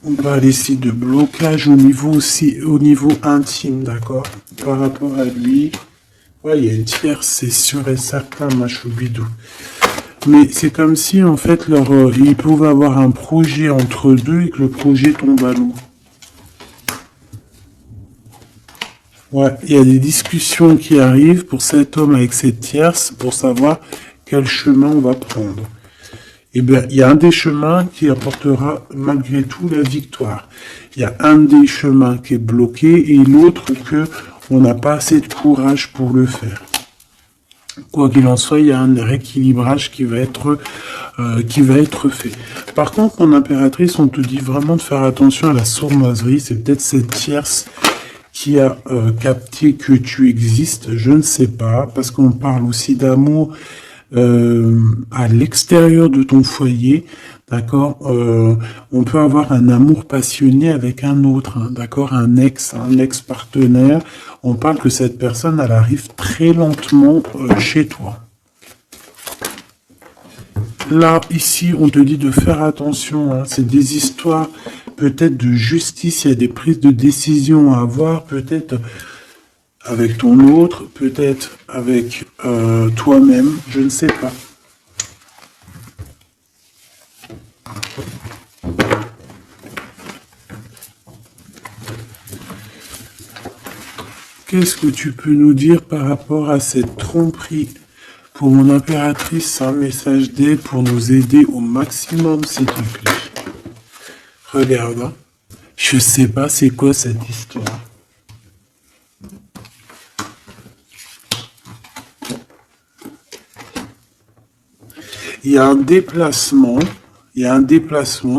A: On parle ici de blocage au niveau intime, d'accord? Par rapport à lui. Ouais, il y a une tierce, c'est sûr et certain, ma choubidou. Mais c'est comme si, en fait, ils pouvaient avoir un projet entre deux et que le projet tombe à l'eau. Ouais, il y a des discussions qui arrivent pour cet homme avec cette tierce pour savoir quel chemin on va prendre. Eh bien, il y a un des chemins qui apportera malgré tout la victoire. Il y a un des chemins qui est bloqué et l'autre que on n'a pas assez de courage pour le faire. Quoi qu'il en soit, il y a un rééquilibrage qui va être fait. Par contre, mon impératrice, on te dit vraiment de faire attention à la sournoiserie. C'est peut-être cette tierce qui a capté que tu existes. Je ne sais pas, parce qu'on parle aussi d'amour à l'extérieur de ton foyer, d'accord. On peut avoir un amour passionné avec un autre, d'accord, un ex-partenaire. On parle que cette personne, elle arrive très lentement chez toi. Là, ici, on te dit de faire attention. C'est des histoires peut-être de justice. Il y a des prises de décision à avoir, peut-être avec ton autre, peut-être avec toi-même, je ne sais pas. Qu'est-ce que tu peux nous dire par rapport à cette tromperie? Pour mon impératrice, un message d'aide pour nous aider au maximum, s'il te plaît. Regarde, je sais pas c'est quoi cette histoire. Il y a un déplacement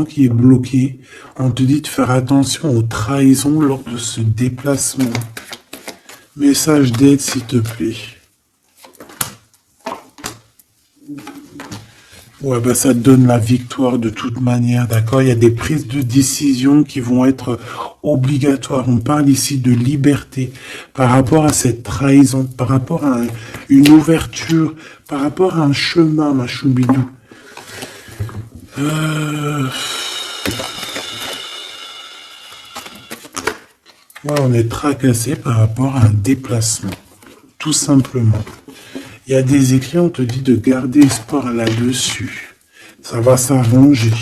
A: qui est bloqué. On te dit de faire attention aux trahisons lors de ce déplacement. Message d'aide, s'il te plaît. Ouais, bah ça te donne la victoire de toute manière, d'accord? Il y a des prises de décision qui vont être obligatoires. On parle ici de liberté par rapport à cette trahison, par rapport à une ouverture, par rapport à un chemin, ma choubidou. Euh... Ouais, on est tracassé par rapport à un déplacement, tout simplement. Il y a des écrits, on te dit de garder espoir là-dessus. Ça va s'arranger.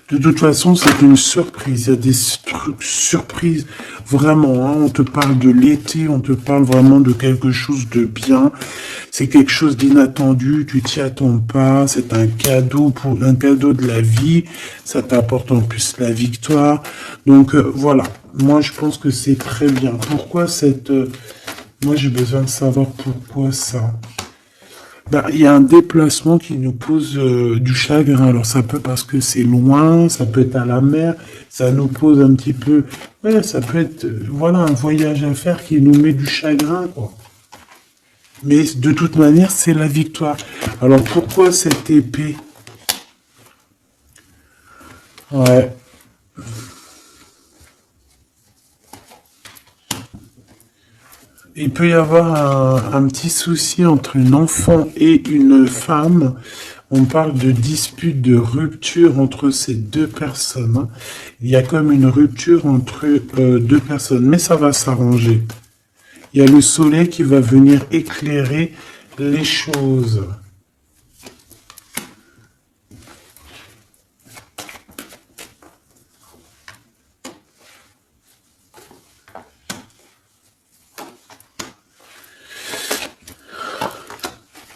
A: De toute façon, c'est une surprise. Il y a des trucs surprises. Vraiment, hein, on te parle de l'été, on te parle vraiment de quelque chose de bien. C'est quelque chose d'inattendu, tu t'y attends pas. C'est un cadeau un cadeau de la vie. Ça t'apporte en plus la victoire. Donc voilà. Moi, je pense que c'est très bien. Pourquoi moi, j'ai besoin de savoir pourquoi ça. Bah, il y a un déplacement qui nous pose du chagrin. Alors ça peut parce que c'est loin, ça peut être à la mer, ça nous pose un petit peu. Ouais, ça peut être voilà un voyage à faire qui nous met du chagrin, quoi. Mais de toute manière, c'est la victoire. Alors pourquoi cette épée? Ouais. Il peut y avoir un petit souci entre une enfant et une femme. On parle de dispute, de rupture entre ces deux personnes, hein. Il y a comme une rupture entre deux personnes, mais ça va s'arranger. Il y a le soleil qui va venir éclairer les choses.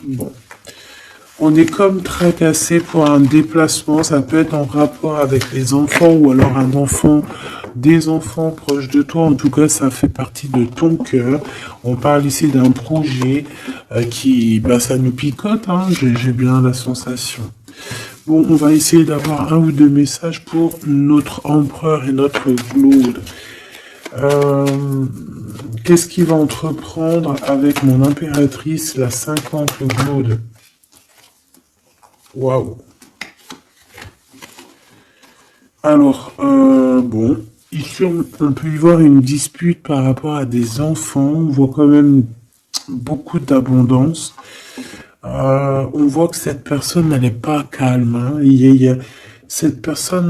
A: Bon. On est comme tracassé pour un déplacement, ça peut être en rapport avec les enfants ou alors un enfant, des enfants proches de toi. En tout cas, ça fait partie de ton cœur. On parle ici d'un projet qui, bah, ça nous picote, hein, j'ai bien la sensation. Bon, on va essayer d'avoir un ou deux messages pour notre empereur et notre Claude. Qu'est-ce qu'il va entreprendre avec mon impératrice, la 50 Claude? Waouh. Alors, bon, ici on peut y voir une dispute par rapport à des enfants. On voit quand même beaucoup d'abondance. On voit que cette personne, elle n'est pas calme, hein. Cette personne,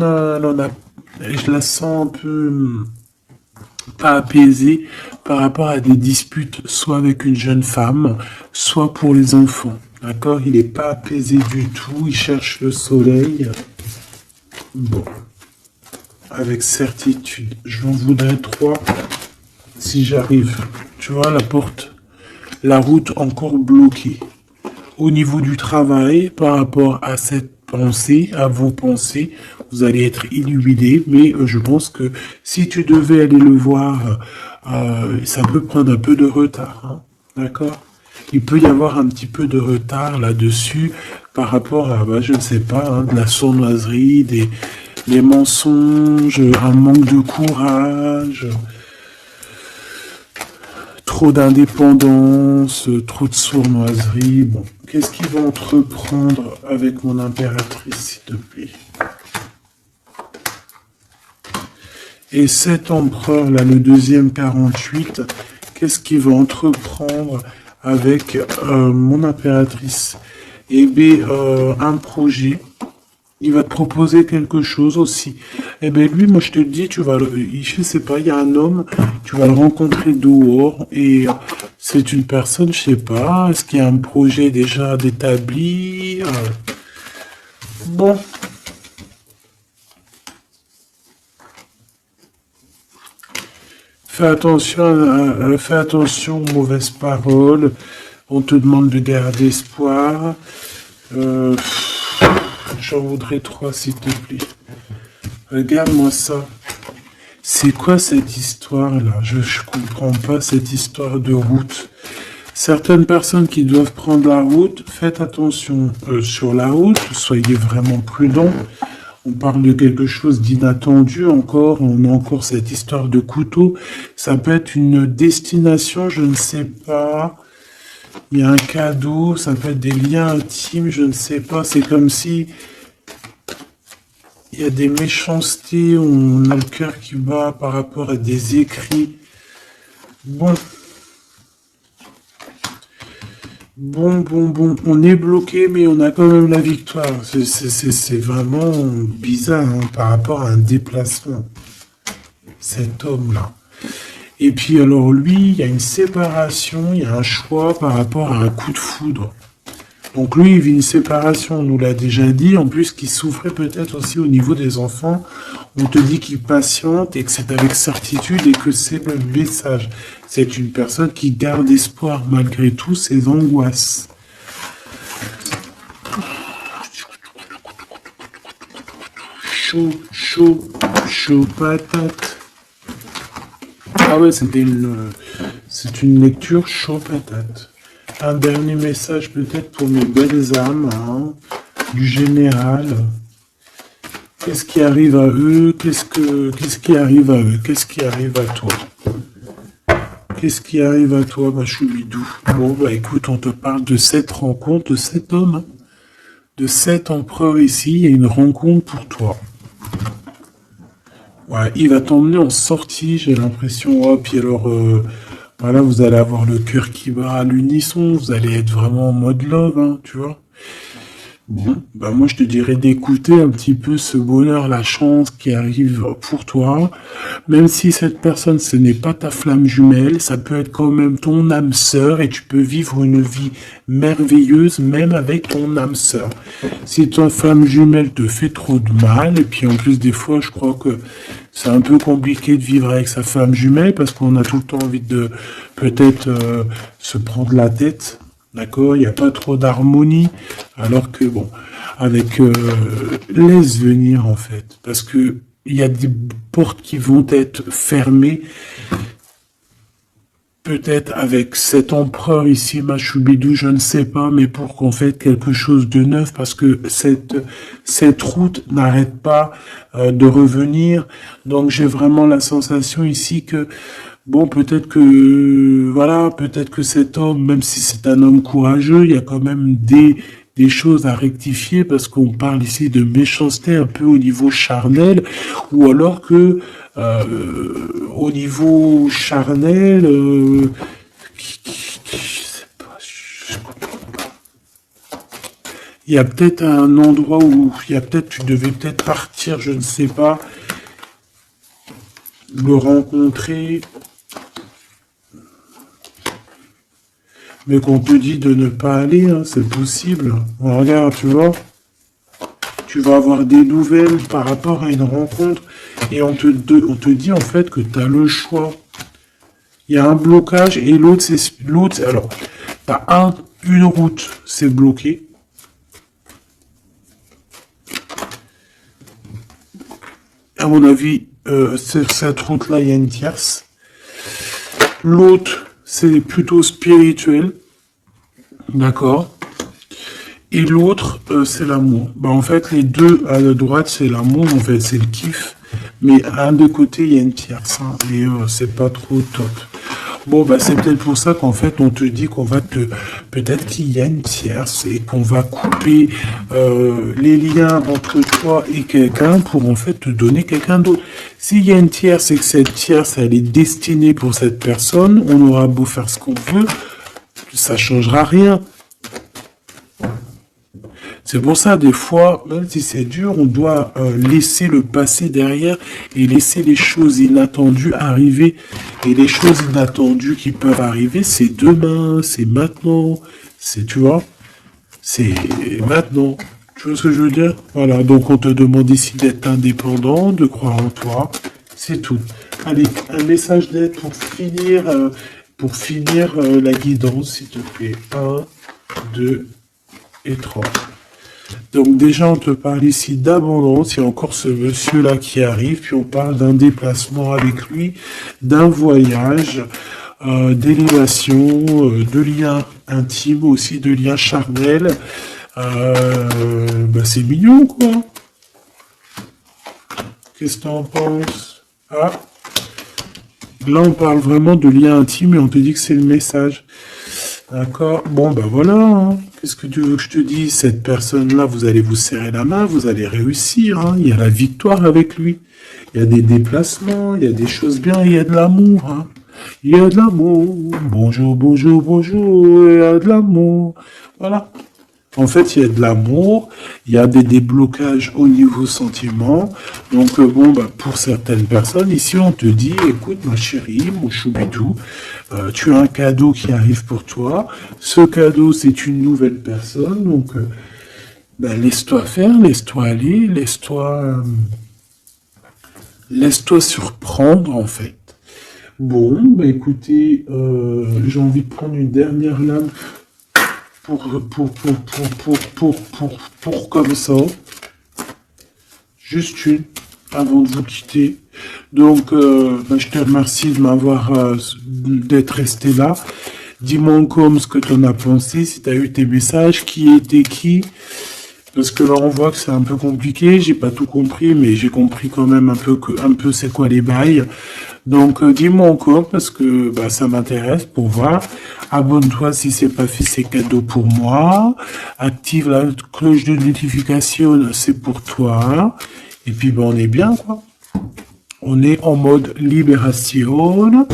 A: je la sens un peu pas apaisée par rapport à des disputes, soit avec une jeune femme, soit pour les enfants. D'accord? Il n'est pas apaisé du tout, il cherche le soleil. Bon, avec certitude, j'en voudrais 3 si j'arrive. Tu vois, la route encore bloquée. Au niveau du travail, par rapport à cette pensée, à vos pensées, vous allez être illuminé, mais je pense que si tu devais aller le voir, ça peut prendre un peu de retard, hein, d'accord? Il peut y avoir un petit peu de retard là-dessus par rapport à, bah, je ne sais pas, hein, de la sournoiserie, des mensonges, un manque de courage, trop d'indépendance, trop de sournoiserie. Bon, qu'est-ce qu'il va entreprendre avec mon impératrice, s'il te plaît? Et cet empereur, là, le deuxième 48, qu'est-ce qu'il va entreprendre avec mon impératrice? Eh bien, un projet. Il va te proposer quelque chose aussi. Eh bien, lui, moi, je te le dis, je sais pas, il y a un homme, tu vas le rencontrer dehors et c'est une personne, je sais pas, est-ce qu'il y a un projet déjà d'établi? Bon. Fais attention aux mauvaises paroles. On te demande de garder espoir. J'en voudrais 3, s'il te plaît. Regarde-moi ça. C'est quoi cette histoire-là? Je comprends pas cette histoire de route. Certaines personnes qui doivent prendre la route, faites attention sur la route, soyez vraiment prudents. On parle de quelque chose d'inattendu encore, on a encore cette histoire de couteau. Ça peut être une destination, je ne sais pas. Il y a un cadeau, ça peut être des liens intimes, je ne sais pas. C'est comme si il y a des méchancetés, on a le cœur qui bat par rapport à des écrits. Bon, bon. On est bloqué, mais on a quand même la victoire. C'est vraiment bizarre hein, par rapport à un déplacement. Cet homme-là. Et puis alors lui, il y a une séparation, il y a un choix par rapport à un coup de foudre. Donc lui, il vit une séparation, on nous l'a déjà dit, en plus qu'il souffrait peut-être aussi au niveau des enfants. On te dit qu'il patiente et que c'est avec certitude et que c'est le message. C'est une personne qui garde espoir malgré tout ses angoisses. Chaud patate. Ah ouais, c'est une lecture chaud patate. Un dernier message peut-être pour mes belles âmes, hein, du général. Qu'est-ce qui arrive à eux? Qu'est-ce qui arrive à eux? Qu'est-ce qui arrive à toi? Qu'est-ce qui arrive à toi, ma choubidou? Bon, bah écoute, on te parle de cette rencontre, de cet homme, hein, de cet empereur ici. Il y a une rencontre pour toi. Ouais, il va t'emmener en sortie, j'ai l'impression. Oh, puis alors, voilà, vous allez avoir le cœur qui bat à l'unisson. Vous allez être vraiment en mode love, hein, tu vois. Bon, bah moi je te dirais d'écouter un petit peu ce bonheur, la chance qui arrive pour toi. Même si cette personne, ce n'est pas ta flamme jumelle, ça peut être quand même ton âme sœur et tu peux vivre une vie merveilleuse même avec ton âme sœur. Si ton flamme jumelle te fait trop de mal, et puis en plus des fois je crois que c'est un peu compliqué de vivre avec sa flamme jumelle parce qu'on a tout le temps envie de peut-être se prendre la tête. D'accord, il n'y a pas trop d'harmonie, alors que bon, avec laisse venir en fait, parce que il y a des portes qui vont être fermées, peut-être avec cet empereur ici, Machoubidou, je ne sais pas, mais pour qu'on fasse quelque chose de neuf, parce que cette route n'arrête pas de revenir, donc j'ai vraiment la sensation ici que bon, peut-être que, voilà, peut-être que cet homme, même si c'est un homme courageux, il y a quand même des choses à rectifier parce qu'on parle ici de méchanceté un peu au niveau charnel, ou alors que, au niveau charnel, je sais pas, je comprends pas. Il y a peut-être un endroit où, il y a peut-être, tu devais peut-être partir, je ne sais pas, le rencontrer, mais qu'on te dit de ne pas aller, hein, c'est possible. Bon, regarde, tu vois, tu vas avoir des nouvelles par rapport à une rencontre et on te dit en fait que tu as le choix. Il y a un blocage et alors, tu as une route, c'est bloqué. À mon avis, cette route-là, il y a une tierce. L'autre, c'est plutôt spirituel. D'accord. Et l'autre, c'est l'amour. Bah, en fait, les deux à la droite, c'est l'amour, en fait, c'est le kiff. Mais à un de côté, il y a une tierce. Hein, et c'est pas trop top. Bon, bah, c'est peut-être pour ça qu'en fait, on te dit qu'on va peut-être qu'il y a une tierce et qu'on va couper les liens entre toi et quelqu'un pour en fait te donner quelqu'un d'autre. S'il y a une tierce et que cette tierce, elle est destinée pour cette personne, on aura beau faire ce qu'on veut, ça changera rien. C'est pour ça, des fois, même si c'est dur, on doit laisser le passé derrière et laisser les choses inattendues arriver. Et les choses inattendues qui peuvent arriver, c'est demain, c'est maintenant, tu vois, c'est maintenant. Tu vois ce que je veux dire? Voilà, donc on te demande ici d'être indépendant, de croire en toi, c'est tout. Allez, un message d'aide pour finir la guidance, s'il te plaît. 1, 2 et 3. Donc déjà, on te parle ici d'abondance, il y a encore ce monsieur-là qui arrive, puis on parle d'un déplacement avec lui, d'un voyage, d'élévation, de liens intimes aussi, de liens charnels. Bah c'est mignon, quoi. Qu'est-ce que t'en penses? Ah, là, on parle vraiment de liens intimes et on te dit que c'est le message. D'accord? Bon, ben voilà, hein. Qu'est-ce que tu veux que je te dise? Cette personne-là, vous allez vous serrer la main, vous allez réussir, hein. Il y a la victoire avec lui. Il y a des déplacements, il y a des choses bien, il y a de l'amour, hein. Il y a de l'amour. Bonjour, bonjour, bonjour, il y a de l'amour. Voilà. En fait, il y a de l'amour, il y a des déblocages au niveau sentiment. Donc, bon, bah, pour certaines personnes, ici, on te dit, écoute, ma chérie, mon choubidou, tu as un cadeau qui arrive pour toi. Ce cadeau, c'est une nouvelle personne. Donc, bah, laisse-toi faire, laisse-toi aller, laisse-toi surprendre, en fait. Bon, bah, écoutez, j'ai envie de prendre une dernière lame pour comme ça. Juste une, avant de vous quitter. Donc, bah, je te remercie de m'avoir, d'être resté là. Dis-moi encore ce que tu en as pensé, si tu as eu tes messages, qui était qui. Parce que là, on voit que c'est un peu compliqué. J'ai pas tout compris, mais j'ai compris quand même un peu c'est quoi les bails. Donc, dis-moi encore parce que bah, ça m'intéresse pour voir. Abonne-toi si c'est pas fait, c'est cadeau pour moi. Active la cloche de notification, c'est pour toi. Et puis, bah, on est bien, quoi. On est en mode libération.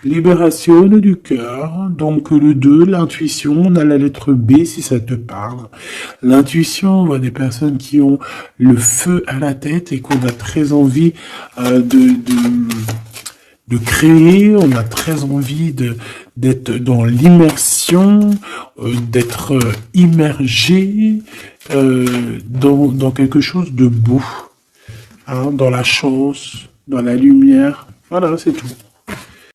A: Libération du cœur. Donc le 2, l'intuition, on a la lettre B si ça te parle. L'intuition, on voit des personnes qui ont le feu à la tête et qu'on a très envie de créer, on a très envie d'être dans l'immersion, d'être immergé dans quelque chose de beau, hein, dans la chance, dans la lumière. Voilà, c'est tout.